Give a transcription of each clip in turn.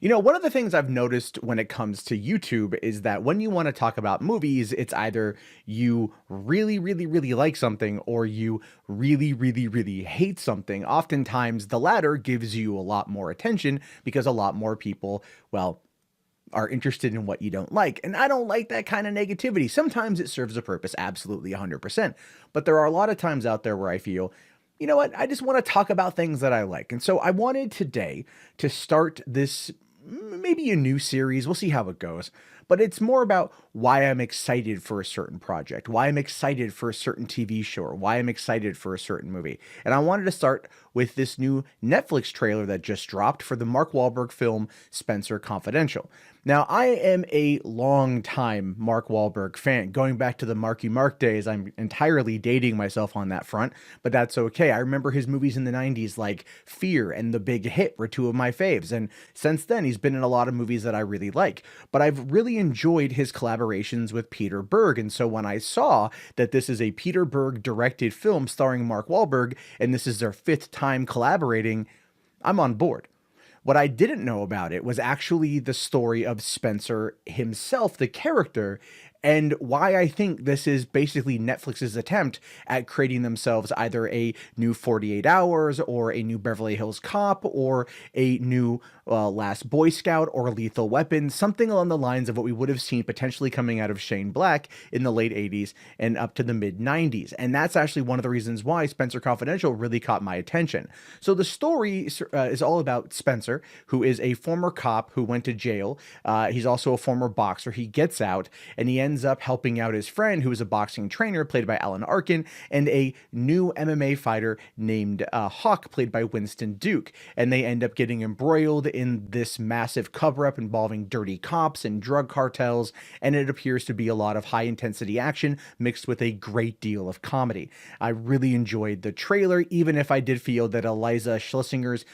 You know, one of the things I've noticed when it comes to YouTube is that when you want to talk about movies, it's either you really, really, really like something or you really, really, really hate something. Oftentimes, the latter gives you a lot more attention because a lot more people, well, are interested in what you don't like. And I don't like that kind of negativity. Sometimes it serves a purpose, absolutely 100%. But there are a lot of times out there where I feel, you know what, I just want to talk about things that I like. And so I wanted today to start this, maybe a new series. We'll see how it goes. But it's more about why I'm excited for a certain project, why I'm excited for a certain TV show, or why I'm excited for a certain movie. And I wanted to start with this new Netflix trailer that just dropped for the Mark Wahlberg film Spenser Confidential. Now, I am a long time Mark Wahlberg fan. Going back to the Marky Mark days, I'm entirely dating myself on that front, but that's okay. I remember his movies in the 90s like Fear and The Big Hit were two of my faves, and since then he's been in a lot of movies that I really like. But I've really enjoyed his collaborations with Peter Berg, and so when I saw that this is a Peter Berg directed film starring Mark Wahlberg, and this is their fifth time collaborating, I'm on board. What I didn't know about it was actually the story of Spenser himself, the character, and why I think this is basically Netflix's attempt at creating themselves either a new 48 Hours or a new Beverly Hills Cop or a new Last Boy Scout or Lethal Weapon, something along the lines of what we would have seen potentially coming out of Shane Black in the late 80s and up to the mid 90s. And that's actually one of the reasons why Spenser Confidential really caught my attention. So the story is all about Spenser, who is a former cop who went to jail. He's also a former boxer. He gets out and he ends up helping out his friend, who is a boxing trainer played by Alan Arkin, and a new MMA fighter named Hawk, played by Winston Duke. And they end up getting embroiled in this massive cover-up involving dirty cops and drug cartels, and it appears to be a lot of high-intensity action mixed with a great deal of comedy. I really enjoyed the trailer, even if I did feel that Iliza Schlesinger's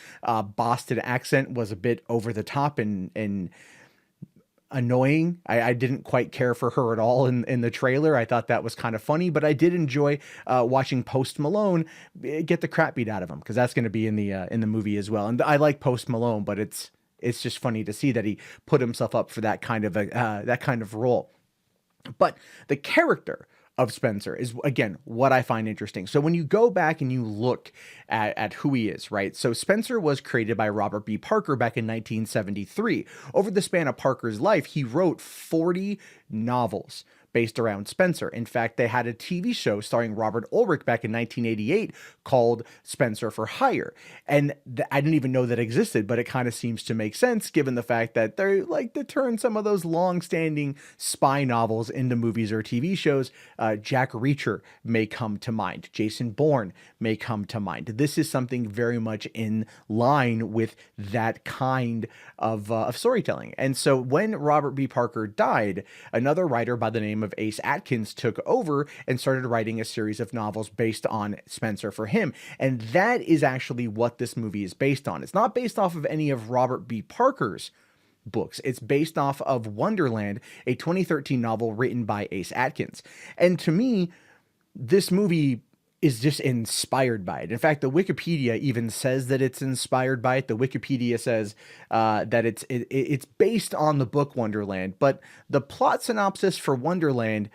Boston accent was a bit over the top and annoying. I didn't quite care for her at all in the trailer. I thought that was kind of funny, but I did enjoy watching Post Malone get the crap beat out of him, because that's going to be in the movie as well. And I like Post Malone, but it's just funny to see that he put himself up for that kind of role. But the character of Spenser is, again, what I find interesting. So when you go back and you look at who he is, right? So Spenser was created by Robert B. Parker back in 1973. Over the span of Parker's life, he wrote 40 novels based around Spenser. In fact, they had a TV show starring Robert Ulrich back in 1988 called Spenser for Hire. And I didn't even know that existed, but it kind of seems to make sense given the fact that they like to turn some of those long-standing spy novels into movies or TV shows. Jack Reacher may come to mind. Jason Bourne may come to mind. This is something very much in line with that kind of storytelling. And so when Robert B. Parker died, another writer by the name of Ace Atkins took over and started writing a series of novels based on Spenser for him. And that is actually what this movie is based on. It's not based off of any of Robert B. Parker's books. It's based off of Wonderland, a 2013 novel written by Ace Atkins. And to me, this movie is just inspired by it. In fact, the Wikipedia even says that it's inspired by it. The Wikipedia says that it's based on the book Wonderland, but the plot synopsis for Wonderland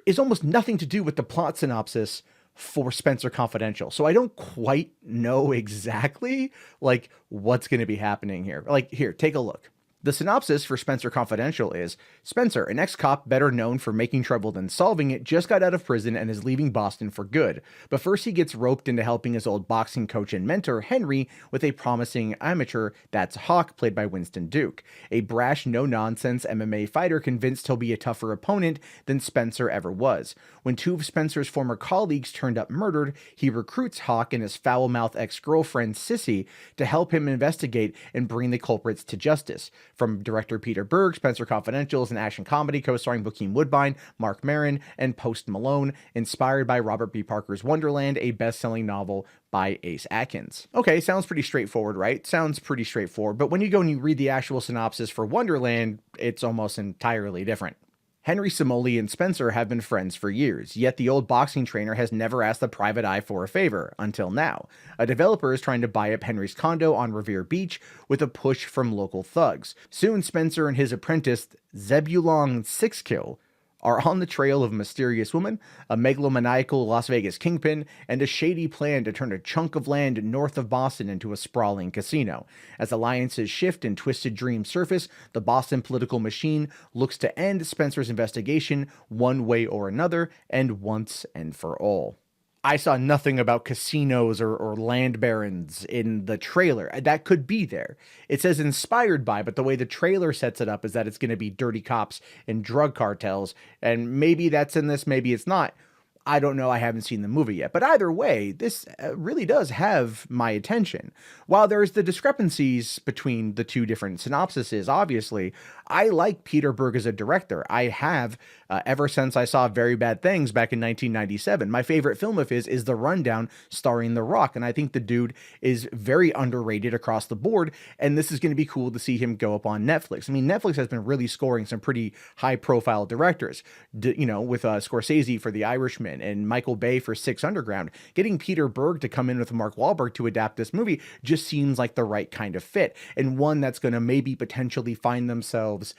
is almost nothing to do with the plot synopsis for Spenser Confidential. So I don't quite know exactly like what's going to be happening here. Like, here, take a look. The synopsis for Spenser Confidential is: Spenser, an ex-cop better known for making trouble than solving it, just got out of prison and is leaving Boston for good. But first he gets roped into helping his old boxing coach and mentor, Henry, with a promising amateur, that's Hawk, played by Winston Duke, a brash, no-nonsense MMA fighter convinced he'll be a tougher opponent than Spenser ever was. When two of Spenser's former colleagues turned up murdered, he recruits Hawk and his foul-mouthed ex-girlfriend, Cissy, to help him investigate and bring the culprits to justice. From director Peter Berg, Spenser Confidential is an action comedy co-starring Bokeem Woodbine, Marc Maron, and Post Malone, inspired by Robert B. Parker's Wonderland, a best-selling novel by Ace Atkins. Okay, sounds pretty straightforward, right? Sounds pretty straightforward, but when you go and you read the actual synopsis for Wonderland, it's almost entirely different. Henry Simoli and Spencer have been friends for years, yet the old boxing trainer has never asked the private eye for a favor, until now. A developer is trying to buy up Henry's condo on Revere Beach with a push from local thugs. Soon, Spencer and his apprentice, Zebulon Sixkill, are on the trail of a mysterious woman, a megalomaniacal Las Vegas kingpin, and a shady plan to turn a chunk of land north of Boston into a sprawling casino. As alliances shift and twisted dreams surface, the Boston political machine looks to end Spencer's investigation one way or another, and once and for all. I saw nothing about casinos or land barons in the trailer. That could be there. It says inspired by, but the way the trailer sets it up is that it's going to be dirty cops and drug cartels. And maybe that's in this, maybe it's not. I don't know. I haven't seen the movie yet. But either way, this really does have my attention. While there's the discrepancies between the two different synopsises, obviously, I like Peter Berg as a director. I have ever since I saw Very Bad Things back in 1997. My favorite film of his is The Rundown, starring The Rock. And I think the dude is very underrated across the board. And this is going to be cool to see him go up on Netflix. I mean, Netflix has been really scoring some pretty high profile directors, with Scorsese for The Irishman and Michael Bay for Six Underground. Getting Peter Berg to come in with Mark Wahlberg to adapt this movie just seems like the right kind of fit, and one that's going to maybe potentially find themselves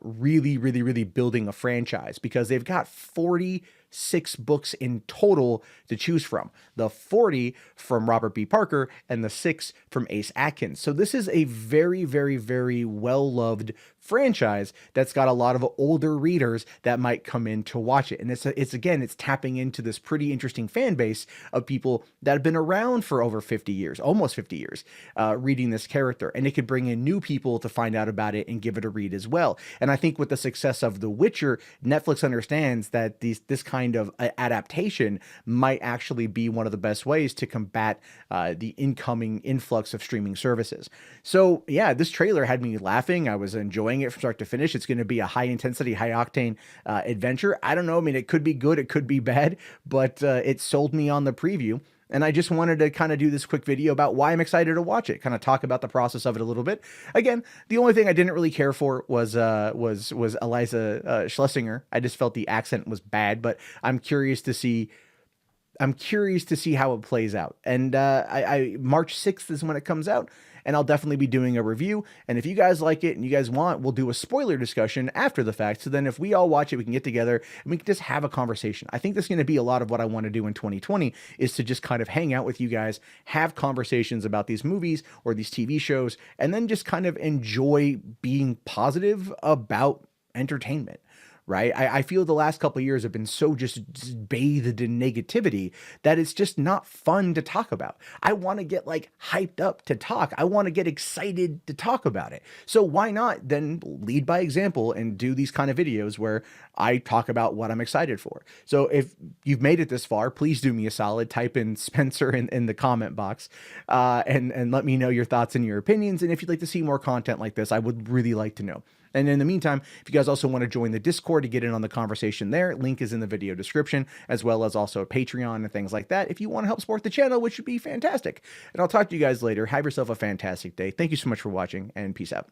really, really, really building a franchise, because they've got 46 books in total to choose from. The 40 from Robert B. Parker and the 6 from Ace Atkins. So this is a very, very, very well-loved franchise that's got a lot of older readers that might come in to watch it. And it's tapping into this pretty interesting fan base of people that have been around for over 50 years, almost 50 years, reading this character. And it could bring in new people to find out about it and give it a read as well. And I think with the success of The Witcher, Netflix understands that this kind of adaptation might actually be one of the best ways to combat the incoming influx of streaming services. So yeah, this trailer had me laughing. I was enjoying it from start to finish. It's going to be a high intensity, high octane adventure. I don't know. I mean, it could be good, it could be bad, but it sold me on the preview. And I just wanted to kind of do this quick video about why I'm excited to watch it, kind of talk about the process of it a little bit. Again, the only thing I didn't really care for was Iliza Shlesinger. I just felt the accent was bad, but I'm curious to see how it plays out. And March 6th is when it comes out, and I'll definitely be doing a review. And if you guys like it and you guys want, we'll do a spoiler discussion after the fact. So then if we all watch it, we can get together and we can just have a conversation. I think that's going to be a lot of what I want to do in 2020, is to just kind of hang out with you guys, have conversations about these movies or these TV shows, and then just kind of enjoy being positive about entertainment. Right? I feel the last couple of years have been so just bathed in negativity that it's just not fun to talk about. I want to get like hyped up to talk. I want to get excited to talk about it. So why not then lead by example and do these kind of videos where I talk about what I'm excited for. So if you've made it this far, please do me a solid, type in Spencer in the comment box and let me know your thoughts and your opinions. And if you'd like to see more content like this, I would really like to know. And in the meantime, if you guys also want to join the Discord to get in on the conversation there, link is in the video description, as well as also Patreon and things like that if you want to help support the channel, which would be fantastic. And I'll talk to you guys later. Have yourself a fantastic day. Thank you so much for watching, and peace out.